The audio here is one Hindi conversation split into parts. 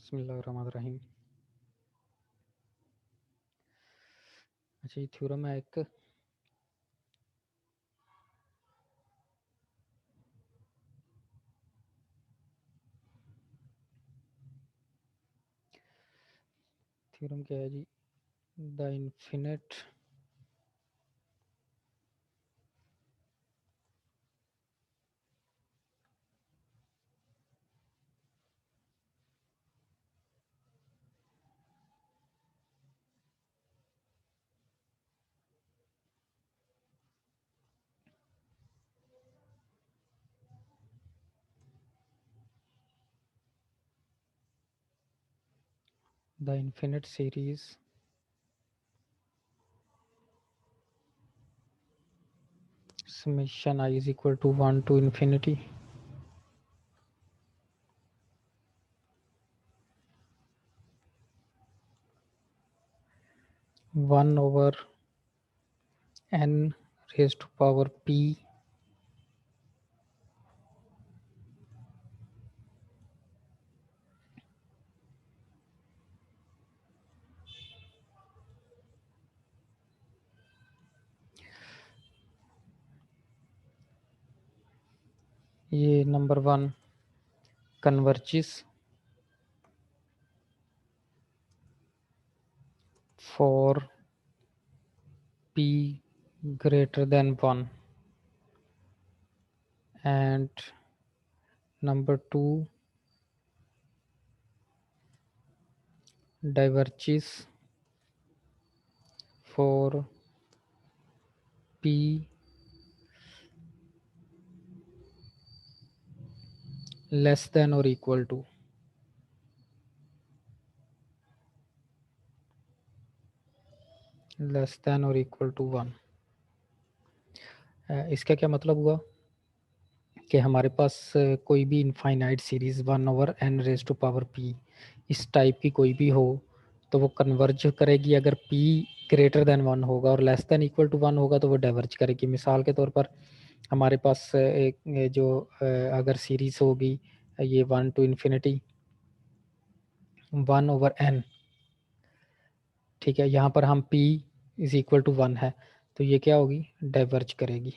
बिस्मिल्लाहिर्रहमानिर्रहीम। अच्छा, ये थ्योरम है एक थ्योरम क्या है जी? The infinite series summation I is equal to 1 to infinity one over n raised to power p ये number 1 converges for p greater than 1 and number 2 diverges for p less than or equal to one. इसका क्या मतलब हुआ कि हमारे पास कोई भी infinite series 1 over n raise to power p इस टाइप की कोई भी हो तो वो कन्वर्ज करेगी अगर p ग्रेटर देन 1 होगा और लेस देन इक्वल टू 1 होगा तो वो डाइवर्ज करेगी। मिसाल के तौर पर हमारे पास एक जो अगर सीरीज होगी ये 1 टू इन्फिनिटी 1 ओवर n, ठीक है, यहाँ पर हम p इज इक्वल टू 1 है तो ये क्या होगी, डाइवर्ज करेगी।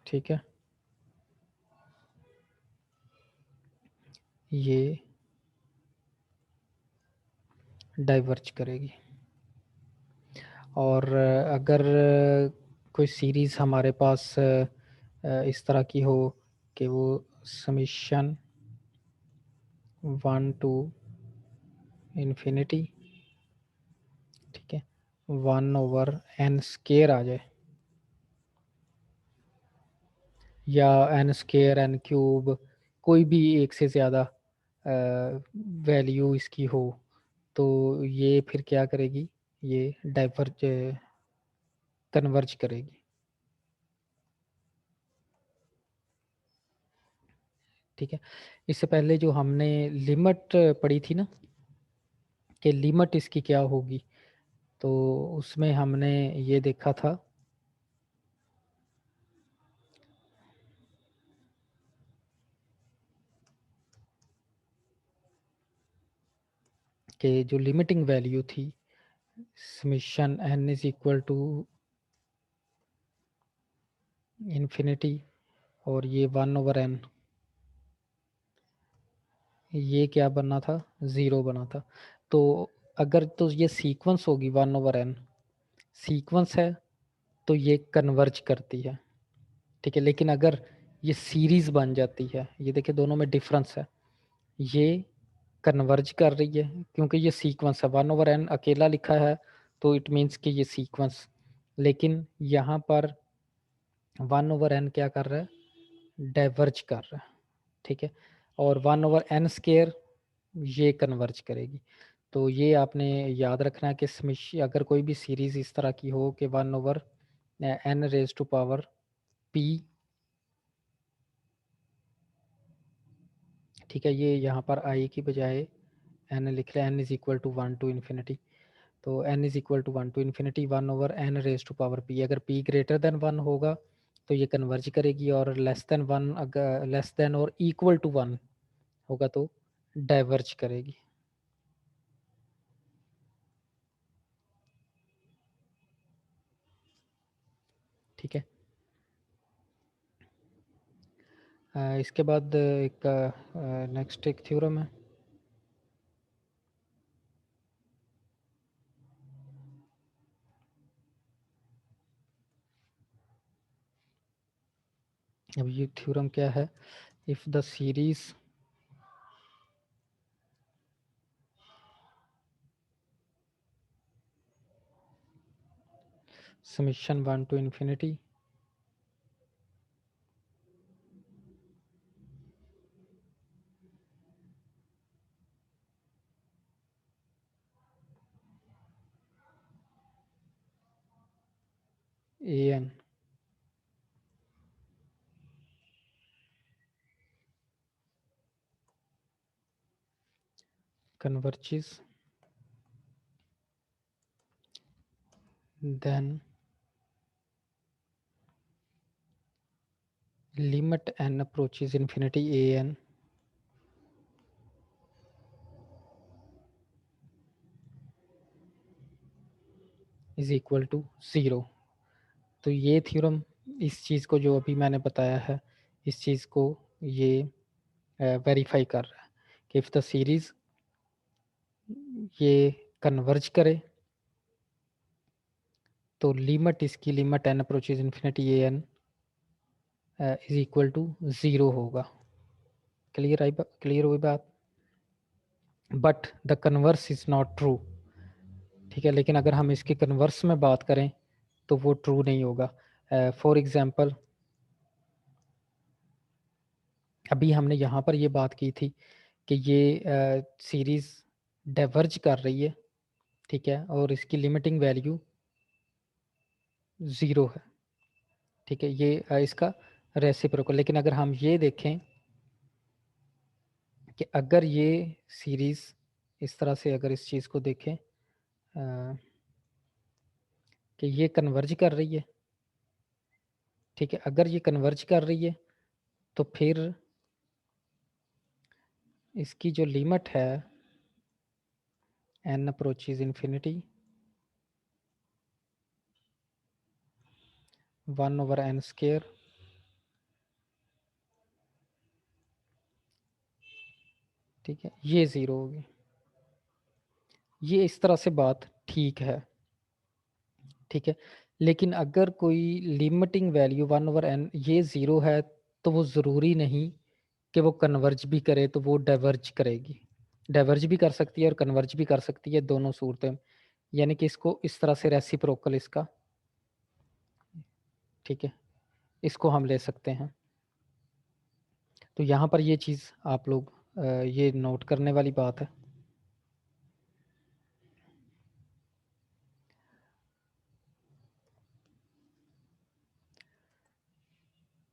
ठीक है, ये डाइवर्ज करेगी। और अगर कोई सीरीज हमारे पास इस तरह की हो कि वो समीशन 1 टू इन्फिनिटी, ठीक है, 1 ओवर n स्केयर आ जाए या n स्केयर n क्यूब कोई भी एक से ज़्यादा वैल्यू इसकी हो तो ये फिर क्या करेगी, ये डाइवर्ज कन्वर्ज करेगी। ठीक है, इससे पहले जो हमने लिमिट पढ़ी थी ना कि लिमिट इसकी क्या होगी, तो उसमें हमने ये देखा था कि जो लिमिटिंग वैल्यू थी summation n is equal to infinity और ये 1 ओवर n, ये क्या बना था, 0 बना था। तो अगर तो ये सीक्वेंस होगी 1 ओवर n सीक्वेंस है तो ये कन्वर्ज करती है। ठीक है, लेकिन अगर ये सीरीज बन जाती है, ये देखिए दोनों में डिफरेंस है, ये कन्वर्ज कर रही है क्योंकि ये सीक्वेंस है। 1 ओवर n अकेला लिखा है तो इट मीन्स कि ये सीक्वेंस, लेकिन यहाँ पर 1 ओवर n क्या कर रहा है, डाइवर्ज कर रहा है। ठीक है, और 1 ओवर n स्केयर ये कन्वर्ज करेगी। तो ये आपने याद रखना है कि अगर कोई भी सीरीज इस तरह की हो कि 1 over n raise to power p, ठीक है, ये यहाँ पर i की बजाय n लिख रहे हैं, n is equal to 1 to infinity, तो n is equal to 1 to infinity 1 over n raise to power p। अगर p ग्रेटर देन 1 होगा तो ये कन्वर्ज करेगी और लेस देन 1 अगर लेस देन और इक्वल टू 1 होगा तो डाइवर्ज करेगी। ठीक है। इसके बाद एक नेक्स्ट एक थ्योरम है। अब ये थ्योरम क्या है? If the series summation 1 to infinity an converges, then limit n approaches infinity an is equal to 0। तो ये थ्योरम इस चीज़ को जो अभी मैंने बताया है, इस चीज़ को ये वेरीफाई कर रहा है कि इफ़ द सीरीज ये कन्वर्ज करे तो लिमिट इसकी limit n approaches infinity a n is equal to 0 होगा। क्लियर हुई बात? But the converse is not true. ठीक है, लेकिन अगर हम इसके कन्वर्स में बात करें तो वो ट्रू नहीं होगा। फॉर एग्जांपल अभी हमने यहाँ पर ये बात की थी कि ये सीरीज डाइवर्ज कर रही है, ठीक है, और इसकी लिमिटिंग वैल्यू 0 है। ठीक है, ये इसका रेसिप्रोकल। लेकिन अगर हम ये देखें कि अगर ये सीरीज इस तरह से, अगर इस चीज़ को देखें कि ये कन्वर्ज कर रही है, ठीक है, अगर ये कन्वर्ज कर रही है तो फिर इसकी जो लिमिट है n अप्रोचेज इन्फिनिटी 1/n², ठीक है, ये 0 होगी। ये इस तरह से बात ठीक है। ठीक है, लेकिन अगर कोई लिमिटिंग वैल्यू 1/n ये 0 है तो वो ज़रूरी नहीं कि वो कन्वर्ज भी करे, तो वो डाइवर्ज करेगी। डाइवर्ज भी कर सकती है और कन्वर्ज भी कर सकती है, दोनों सूरतें। यानी कि इसको इस तरह से रेसिप्रोकल इसका, ठीक है, इसको हम ले सकते हैं। तो यहाँ पर ये चीज़ आप लोग ये नोट करने वाली बात है।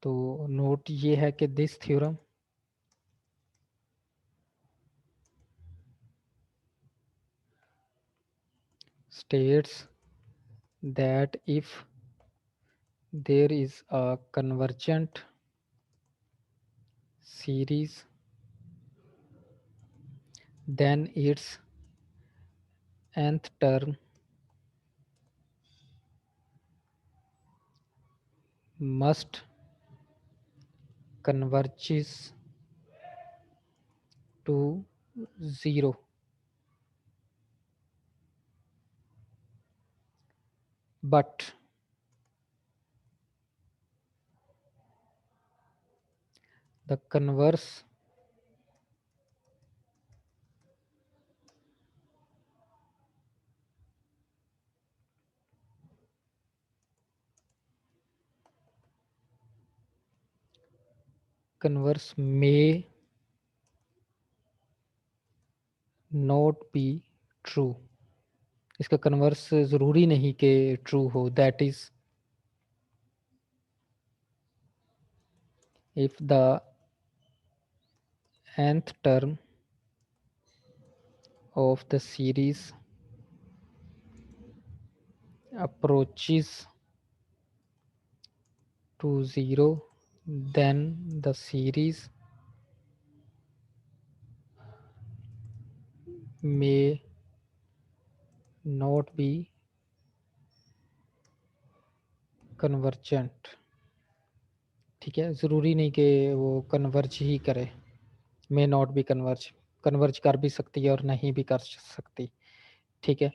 तो नोट ये है कि this theorem states that if there is a convergent series then its nth term must converges to 0, but the converse may not be true। इसका कन्वर्स ज़रूरी नहीं कि ट्रू हो। That is if the nth term of the series approaches to 0 then the series may not be convergent। ठीक है, ज़रूरी नहीं कि वो कन्वर्ज ही करे। May not be converge, converge कर भी सकती है और नहीं भी कर सकती। ठीक है,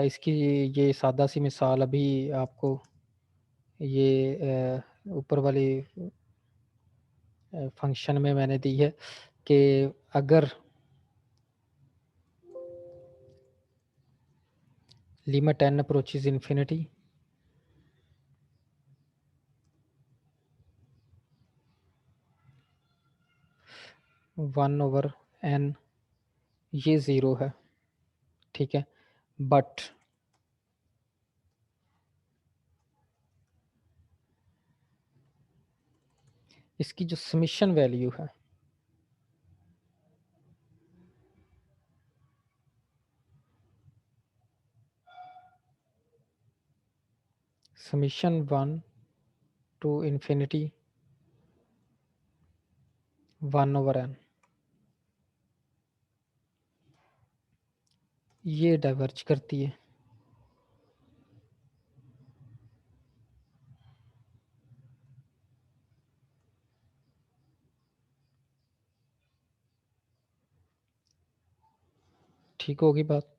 इसकी ये सादा सी मिसाल अभी आपको ये ऊपर वाली फंक्शन में मैंने दी है कि अगर limit n approaches infinity, one over n ये ज़ीरो है। ठीक है, बट इसकी जो समिशन वैल्यू है summation 1 to infinity 1 over n, ये डाइवर्ज करती है। ठीक होगी बात।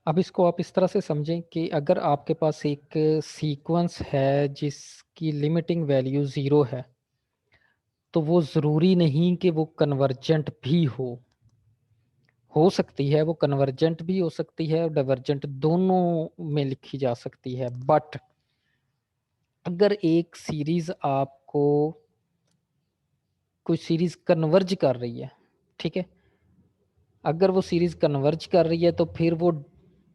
अब इसको आप इस तरह से समझें कि अगर आपके पास एक सीक्वेंस है जिसकी लिमिटिंग वैल्यू ज़ीरो है, तो वो ज़रूरी नहीं कि वो कन्वर्जेंट भी हो सकती है, वो कन्वर्जेंट भी हो सकती है और डाइवर्जेंट दोनों में लिखी जा सकती है। बट अगर एक सीरीज आपको कोई सीरीज कन्वर्ज कर रही है, ठीक है, अगर वो सीरीज कन्वर्ज कर रही है तो फिर वो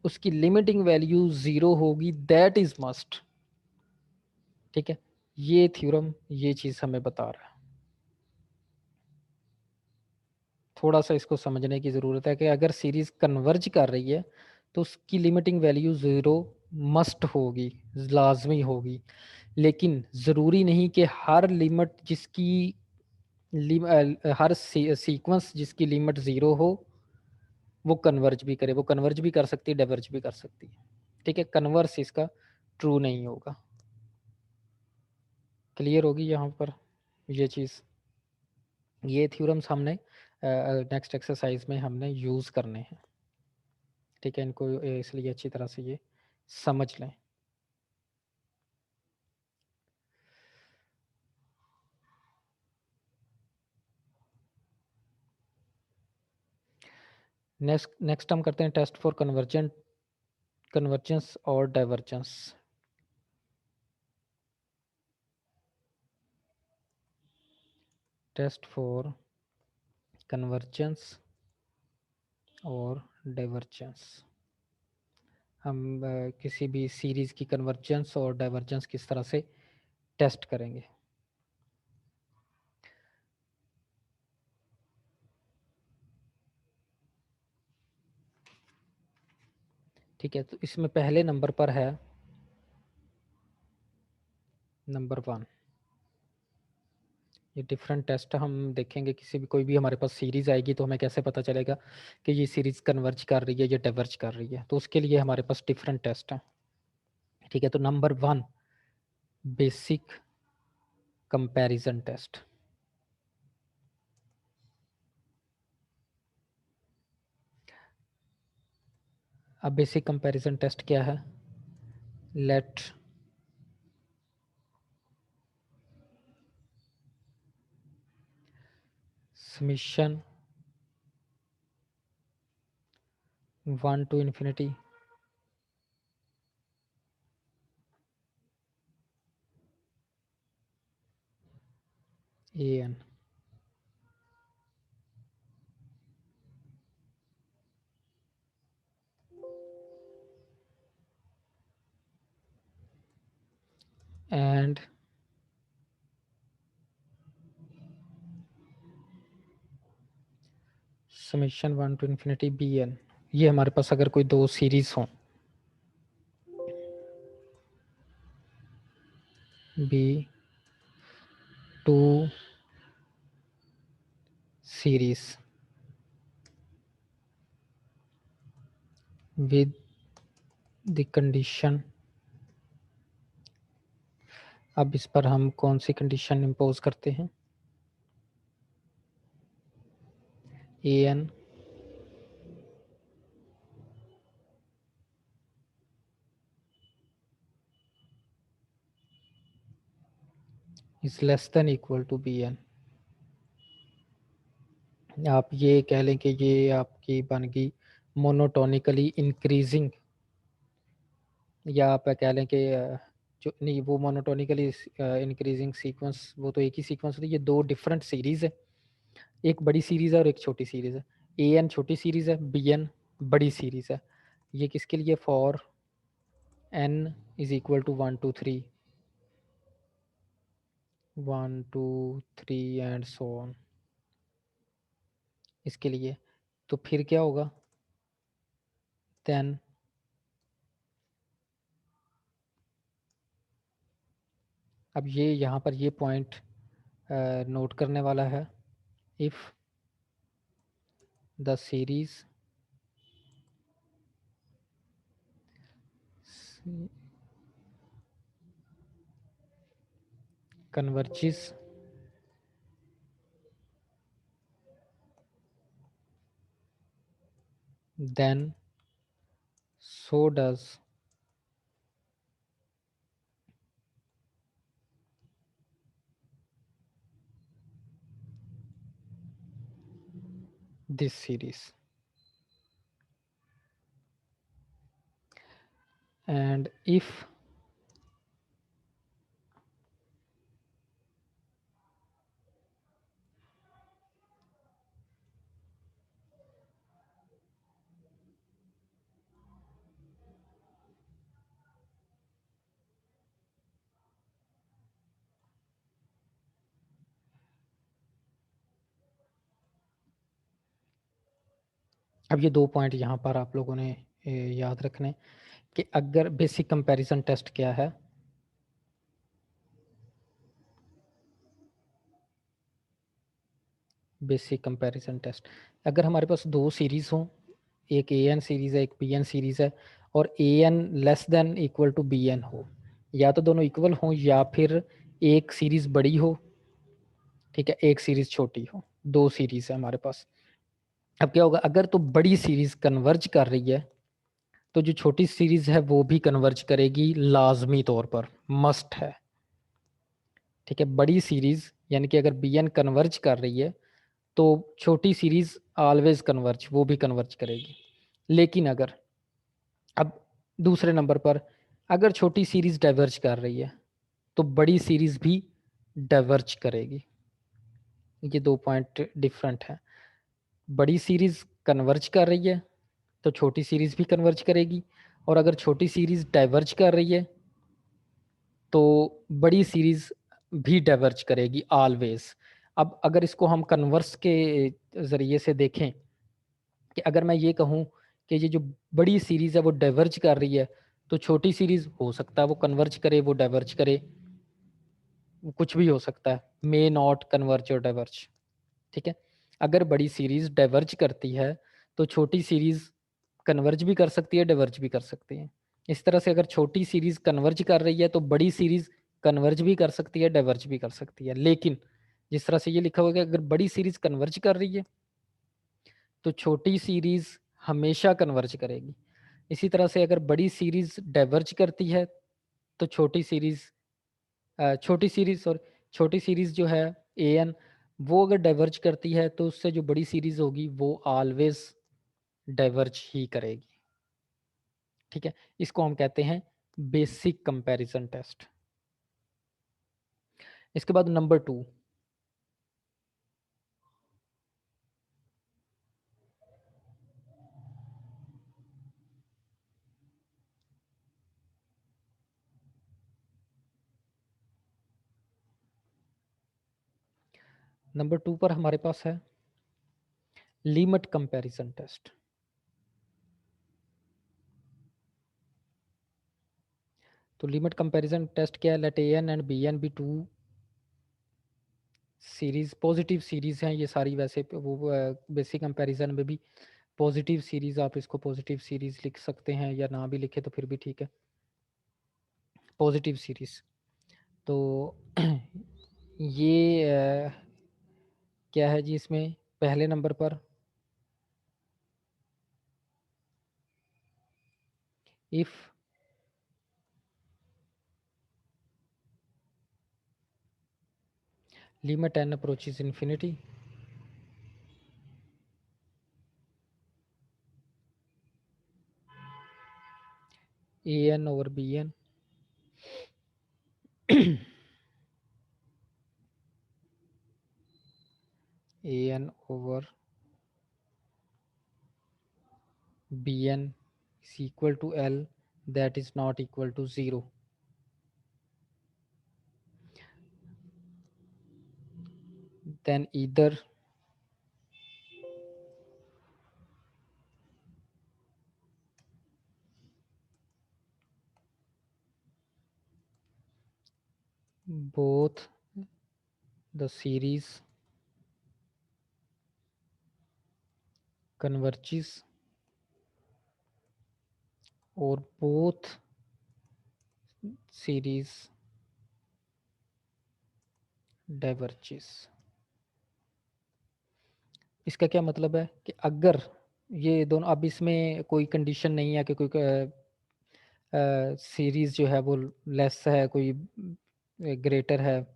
उसकी लिमिटिंग वैल्यू ज़ीरो होगी, दैट इज मस्ट। ठीक है, ये थ्योरम ये चीज़ हमें बता रहा है। थोड़ा सा इसको समझने की ज़रूरत है कि अगर सीरीज कन्वर्ज कर रही है तो उसकी लिमिटिंग वैल्यू ज़ीरो मस्ट होगी, लाजमी होगी। लेकिन ज़रूरी नहीं कि हर लिमिट जिसकी हर सीक्वेंस जिसकी लिमिट ज़ीरो हो वो कन्वर्ज भी करे। वो कन्वर्ज भी कर सकती है, डाइवर्ज भी कर सकती है। ठीक है, कन्वर्स इसका ट्रू नहीं होगा। क्लियर होगी यहाँ पर ये चीज़। ये थ्योरम्स हमने नेक्स्ट एक्सरसाइज में हमने यूज़ करने हैं। ठीक है, इनको इसलिए अच्छी तरह से ये समझ लें। नेक्स्ट हम करते हैं टेस्ट फॉर कन्वर्जेंस और डाइवर्जेंस। टेस्ट फॉर कन्वर्जेंस और डाइवर्जेंस। हम किसी भी सीरीज की कन्वर्जेंस और डाइवर्जेंस किस तरह से टेस्ट करेंगे। ठीक है, तो इसमें पहले नंबर पर है नंबर 1। ये डिफरेंट टेस्ट हम देखेंगे। किसी भी कोई भी हमारे पास सीरीज आएगी तो हमें कैसे पता चलेगा कि ये सीरीज कन्वर्ज कर रही है या डाइवर्ज कर रही है, तो उसके लिए हमारे पास डिफरेंट टेस्ट हैं। ठीक है, तो नंबर 1 बेसिक कंपैरिजन टेस्ट। अब बेसिक कंपैरिजन टेस्ट क्या है? Let summation 1 to infinity an and summation 1 to infinity bn। ये हमारे पास अगर कोई दो सीरीज हो, be two series, with the condition, अब इस पर हम कौन सी कंडीशन इम्पोज करते हैं, an is less than equal to bn। आप ये कह लें कि ये आपकी बन गई मोनोटोनिकली इंक्रीजिंग, या आप कह लें कि जो नहीं, वो मोनोटोनिकली इंक्रीजिंग सीक्वेंस, वो तो एक ही सीक्वेंस होती है। ये दो डिफरेंट सीरीज है, एक बड़ी सीरीज है और एक छोटी सीरीज है। ए एन छोटी सीरीज है, बी एन बड़ी सीरीज है। ये किसके लिए, for n is equal to 1 2 3, 1 2 3 and so on, इसके लिए। तो फिर क्या होगा, देन अब ये यहाँ पर ये पॉइंट नोट करने वाला है, if the series converges then so does this series, and if अब ये दो पॉइंट यहाँ पर आप लोगों ने याद रखने कि अगर बेसिक कंपैरिजन टेस्ट क्या है, बेसिक कंपैरिजन टेस्ट, अगर हमारे पास दो सीरीज हों, एक ए एन सीरीज है, एक बी एन सीरीज है, और a n less than equal to b n हो, या तो दोनों इक्वल हो या फिर एक सीरीज बड़ी हो, ठीक है, एक सीरीज छोटी हो, दो सीरीज है हमारे पास। अब क्या होगा, अगर तो बड़ी सीरीज कन्वर्ज कर रही है तो जो छोटी सीरीज है वो भी कन्वर्ज करेगी, लाजमी तौर पर, मस्ट है, ठीक है। बड़ी सीरीज यानी कि अगर बी एन कन्वर्ज कर रही है तो छोटी सीरीज ऑलवेज कन्वर्ज, वो भी कन्वर्ज करेगी। लेकिन अगर अब दूसरे नंबर पर अगर छोटी सीरीज डाइवर्ज कर रही है तो बड़ी सीरीज भी डाइवर्ज करेगी। ये दो पॉइंट डिफरेंट है। बड़ी सीरीज कन्वर्ज कर रही है तो छोटी सीरीज भी कन्वर्ज करेगी, और अगर छोटी सीरीज डाइवर्ज कर रही है तो बड़ी सीरीज भी डाइवर्ज करेगी ऑलवेज। अब अगर इसको हम कन्वर्स के ज़रिए से देखें कि अगर मैं ये कहूँ कि ये जो बड़ी सीरीज है वो डाइवर्ज कर रही है, तो छोटी सीरीज हो सकता है वो कन्वर्ज करे, वो डाइवर्ज करे, वो कुछ भी हो सकता है, मे नॉट कन्वर्ज और डाइवर्ज, ठीक है। अगर बड़ी सीरीज डाइवर्ज करती है तो छोटी सीरीज कन्वर्ज भी कर सकती है, डाइवर्ज भी कर सकती है। इस तरह से अगर छोटी सीरीज कन्वर्ज कर रही है तो बड़ी सीरीज कन्वर्ज भी कर सकती है, डाइवर्ज भी कर सकती है। लेकिन जिस तरह से ये लिखा हुआ है कि अगर बड़ी सीरीज कन्वर्ज कर रही है तो छोटी सीरीज हमेशा कन्वर्ज करेगी। इसी तरह से अगर बड़ी सीरीज डाइवर्ज करती है तो छोटी सीरीज जो है ए एन, वो अगर डाइवर्ज करती है तो उससे जो बड़ी सीरीज होगी वो ऑलवेज डाइवर्ज ही करेगी, ठीक है। इसको हम कहते हैं बेसिक कंपैरिजन टेस्ट। इसके बाद नंबर 2, नंबर 2 पर हमारे पास है लिमिट कंपैरिजन टेस्ट। तो लिमिट कंपैरिजन टेस्ट क्या है, let a n and b n be two series, positive series हैं ये सारी, वैसे वो बेसिक कंपैरिजन में भी पॉजिटिव सीरीज, आप इसको पॉजिटिव सीरीज लिख सकते हैं या ना भी लिखे तो फिर भी ठीक है, पॉजिटिव सीरीज। तो ये क्या है जी इसमें पहले नंबर पर, if limit n approaches infinity, an over bn, an over bn is equal to L, that is not equal to 0, then either both the series converges or both series diverges। इसका क्या मतलब है कि अगर ये दोनों, अब इसमें कोई कंडीशन नहीं है कि कोई सीरीज जो है वो लेस है, कोई ग्रेटर है,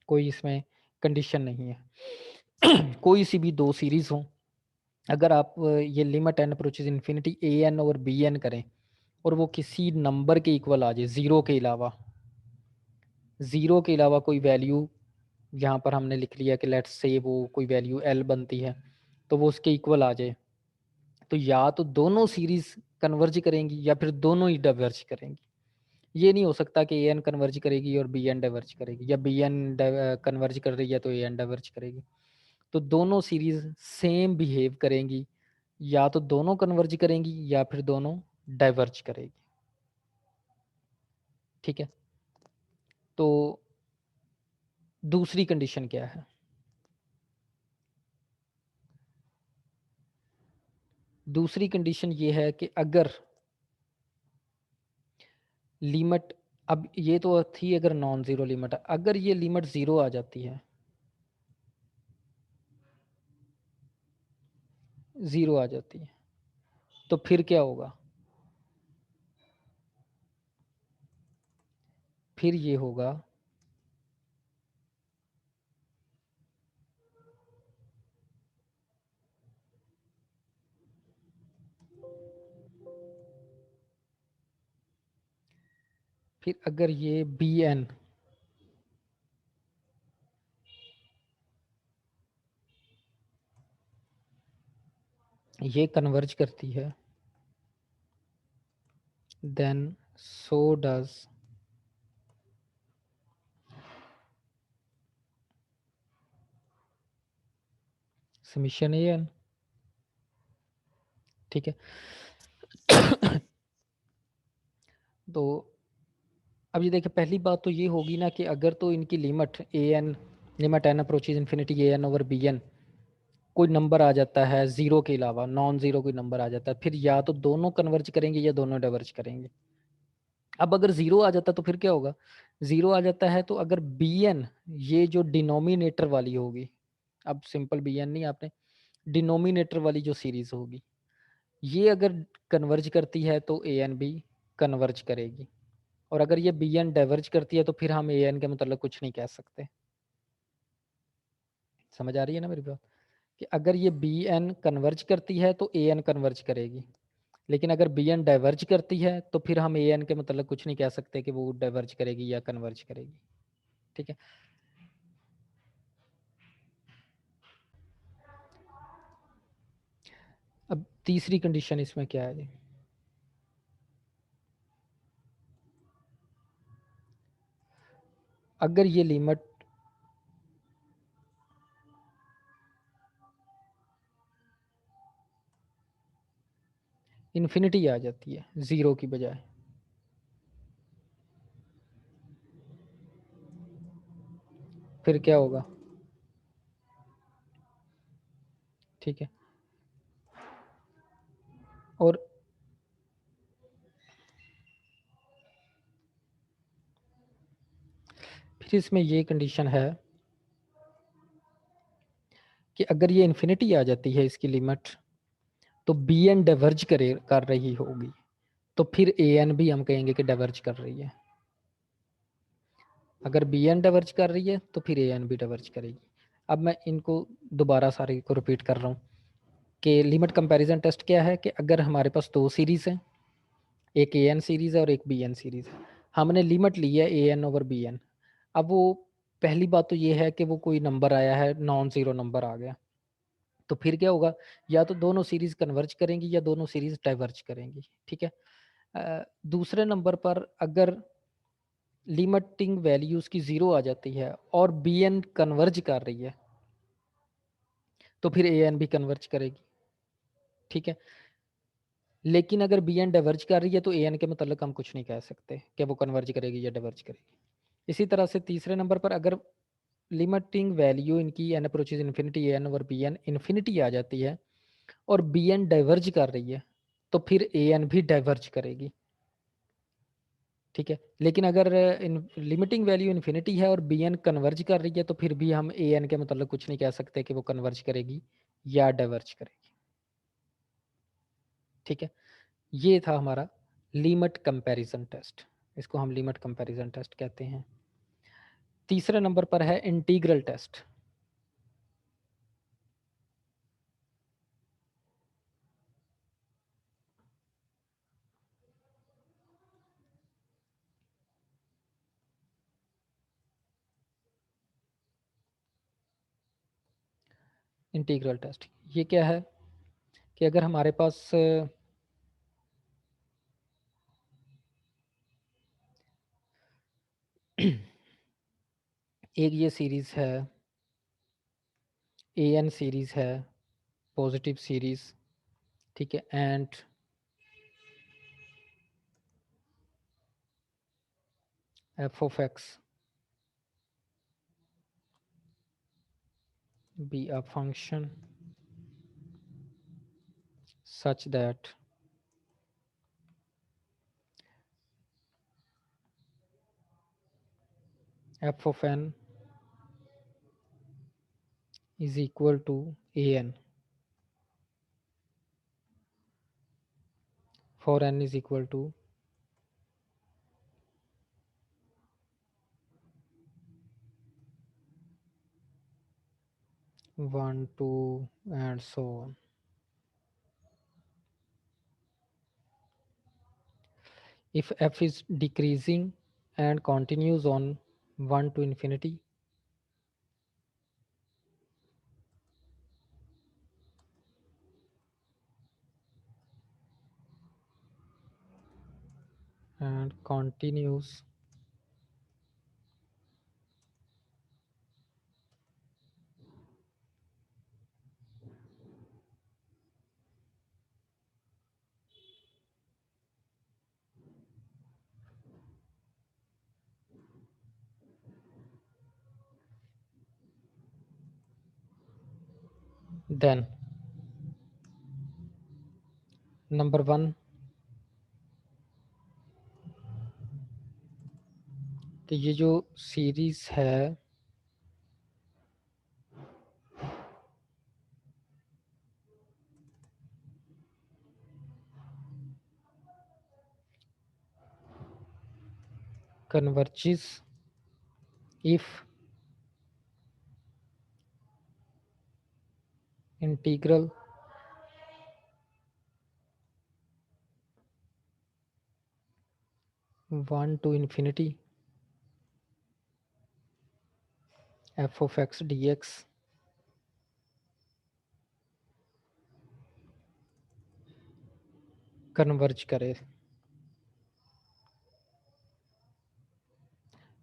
कोई इसमें कंडीशन नहीं है। कोई सी भी दो सीरीज हो, अगर आप ये limit n approaches infinity a N और बी एन करें और वो किसी नंबर के इक्वल आ जाए, ज़ीरो के अलावा, ज़ीरो के अलावा कोई वैल्यू, यहाँ पर हमने लिख लिया कि लेट्स से वो कोई वैल्यू एल बनती है, तो वो उसके इक्वल आ जाए, तो या तो दोनों सीरीज कन्वर्ज करेंगी या फिर दोनों ही डाइवर्ज करेंगी। ये नहीं हो सकता कि ए एन कन्वर्ज करेगी और बी एन डाइवर्ज करेगी, या बी एन कन्वर्ज कर रही है तो ए एन डाइवर्ज करेगी। तो दोनों सीरीज सेम बिहेव करेंगी, या तो दोनों कन्वर्ज करेंगी या फिर दोनों डाइवर्ज करेगी। ठीक है, तो दूसरी कंडीशन क्या है? दूसरी कंडीशन ये है कि अगर लिमिट, अब ये तो थी अगर नॉन जीरो लिमिट, अगर ये लिमिट जीरो आ जाती है, जीरो आ जाती है, तो फिर क्या होगा? फिर ये होगा फिर अगर ये बी एन ये कन्वर्ज करती है, then so does summation a n. ठीक है, तो अब ये देखिए, पहली बात तो ये होगी ना कि अगर तो इनकी limit a n, limit n approaches infinity a n over b n, कोई नंबर आ जाता है जीरो के अलावा, नॉन जीरो कोई नंबर आ जाता है, फिर या तो दोनों कन्वर्ज करेंगे या दोनों डाइवर्ज करेंगे। अब अगर जीरो आ जाता तो फिर क्या होगा? जीरो आ जाता है तो अगर बी एन, ये जो डिनोमिनेटर वाली होगी, अब सिंपल बी एन नहीं, आपने डिनोमिनेटर वाली जो सीरीज होगी, ये अगर कन्वर्ज करती है तो ए एन भी कन्वर्ज करेगी, और अगर ये बी एन डाइवर्ज करती है तो फिर हम ए एन के मतलब कुछ नहीं कह सकते। समझ आ रही है ना मेरी बात? कि अगर ये बी एन कन्वर्ज करती है तो ए एन कन्वर्ज करेगी, लेकिन अगर बी एन डाइवर्ज करती है तो फिर हम ए एन के मतलब कुछ नहीं कह सकते कि वो डाइवर्ज करेगी या कन्वर्ज करेगी। ठीक है, अब तीसरी कंडीशन इसमें क्या है जी? अगर ये लिमिट इन्फिनिटी आ जाती है जीरो की बजाय, फिर क्या होगा? ठीक है, और फिर इसमें ये कंडीशन है कि अगर ये इन्फिनिटी आ जाती है इसकी लिमिट, तो बी एन डाइवर्ज कर रही होगी, तो फिर ए एन भी हम कहेंगे कि डाइवर्ज कर रही है। अगर बी एन डाइवर्ज कर रही है तो फिर ए एन भी डाइवर्ज करेगी। अब मैं इनको दोबारा सारे को रिपीट कर रहा हूँ कि लिमिट कंपैरिजन टेस्ट क्या है कि अगर हमारे पास दो सीरीज हैं, एक ए एन सीरीज है और एक बी एन सीरीज है, हमने लिमिट ली है a n over b N. अब वो पहली बात तो ये है कि वो कोई नंबर आया है, नॉन जीरो नंबर आ गया, तो फिर क्या होगा, या तो दोनों सीरीज कन्वर्ज करेंगी या दोनों सीरीज डाइवर्ज करेंगी। ठीक है। दूसरे नंबर पर अगर लिमिटिंग वैल्यूज की जीरो आ जाती है और बी एन कन्वर्ज कर रही है, तो फिर ए एन भी कन्वर्ज करेगी। ठीक है। लेकिन अगर बी एन डाइवर्ज कर रही है तो ए एन के मतलब हम कुछ नहीं कह सकते कि वो कन्वर्ज करेगी या डाइवर्ज करेगी। इसी तरह से तीसरे नंबर पर अगर लिमिटिंग वैल्यू इनकी एन अप्रोचेज इन्फिनिटी एन और बी एन इन्फिनिटी आ जाती है और बी एन डाइवर्ज कर रही है, तो फिर ए एन भी डाइवर्ज करेगी। ठीक है। लेकिन अगर लिमिटिंग वैल्यू इन्फिनिटी है और बी एन कन्वर्ज कर रही है, तो फिर भी हम ए एन के मतलब कुछ नहीं कह सकते कि वो कन्वर्ज करेगी या डाइवर्ज करेगी। ठीक है। ये था हमारा लिमिट कंपैरिजन टेस्ट, इसको हम लिमिट कंपैरिजन टेस्ट कहते हैं। तीसरे नंबर पर है इंटीग्रल टेस्ट। इंटीग्रल टेस्ट ये क्या है कि अगर हमारे पास एक ये सीरीज है, ए एन सीरीज है, पॉजिटिव सीरीज। ठीक है। And F of x be a function such that f of n is equal to an for n is equal to 1 2 and so on. If f is decreasing and continues on 1 to infinity, and continues then number 1 कि ये जो सीरीज है converges if integral one to infinity f of x dx converge करे।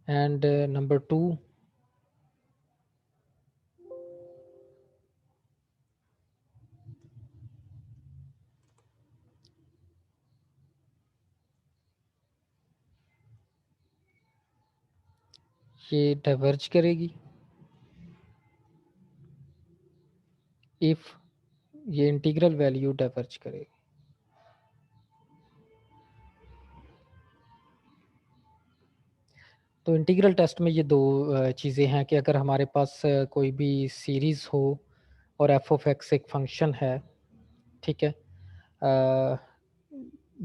एंड नंबर 2 ये डाइवर्ज करेगी इफ ये इंटीग्रल वैल्यू डाइवर्ज करेगी। तो इंटीग्रल टेस्ट में ये दो चीज़ें हैं कि अगर हमारे पास कोई भी सीरीज़ हो और एफ ऑफ एक्स एक फंक्शन है, ठीक है,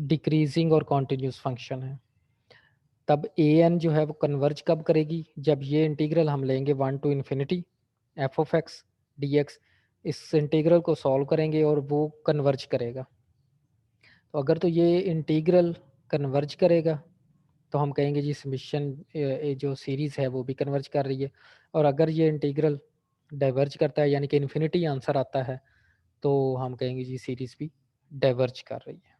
डिक्रीजिंग और कॉन्टिन्यूस फंक्शन है, तब ए एन जो है वो कन्वर्ज कब करेगी, जब ये इंटीग्रल हम लेंगे 1 to infinity f of x d x, इस इंटीग्रल को सॉल्व करेंगे और वो कन्वर्ज करेगा। तो अगर तो ये इंटीग्रल कन्वर्ज करेगा तो हम कहेंगे जी समेशन जो सीरीज़ है वो भी कन्वर्ज कर रही है, और अगर ये इंटीग्रल डाइवर्ज करता है यानी कि इन्फिनिटी आंसर आता है तो हम कहेंगे जी सीरीज़ भी डाइवर्ज कर रही है।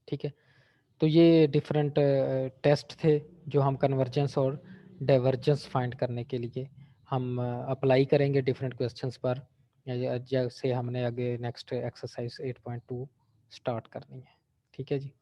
ठीक है, तो ये डिफरेंट टेस्ट थे जो हम कन्वर्जेंस और डाइवर्जेंस फाइंड करने के लिए हम अप्लाई करेंगे डिफरेंट क्वेश्चंस पर, जैसे हमने आगे नेक्स्ट एक्सरसाइज 8.2 स्टार्ट करनी है। ठीक है जी।